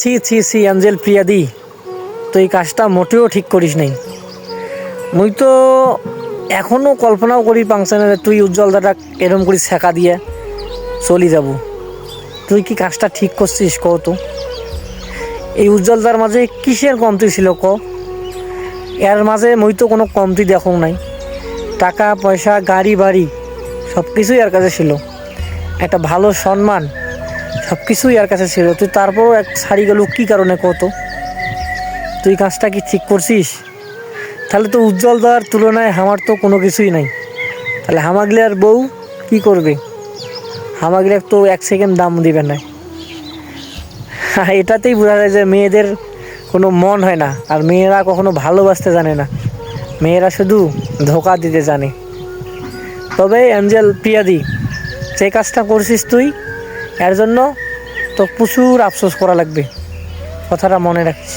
ছি ছি ছি অ্যাঞ্জেল প্রিয়াদি, তুই কাজটা মোটেও ঠিক করিস নাই। মুই তো এখনও কল্পনাও করি পাংছে না তুই উজ্জ্বল দাদা এরম করে ছেঁকা দিয়ে চলি যাব। তুই কি কাজটা ঠিক করছিস ক? তো এই উজ্জ্বলদার মাঝে কিসের কমতি ছিল ক? এর মাঝে মুই তো কোনো কমতি দেখো নাই। টাকা পয়সা গাড়ি বাড়ি সব কিছুই এর কাছে ছিল, একটা ভালো সম্মান সব কিছুই এর কাছে ছিল। তুই তারপরও এক ছাড়ি গেল কী কারণে কত? তুই কাজটা কি ঠিক করছিস? তাহলে তো উজ্জ্বল দার তুলনায় আমার তো কোনো কিছুই নাই। তাহলে হামাগলে আর বউ কি করবে? হামাগলে তো এক সেকেন্ড দাম দিবে না। এটাতেই বোঝা যায় যে মেয়েদের কোনো মন হয় না, আর মেয়েরা কখনো ভালোবাসতে জানে না, মেয়েরা শুধু ধোকা দিতে জানে। তবে অ্যাঞ্জেল প্রিয়াদি, যে কাজটা করছিস তুই, এর জন্য তো প্রচুর আফসোস করা লাগবে, কথাটা মনে রাখিস।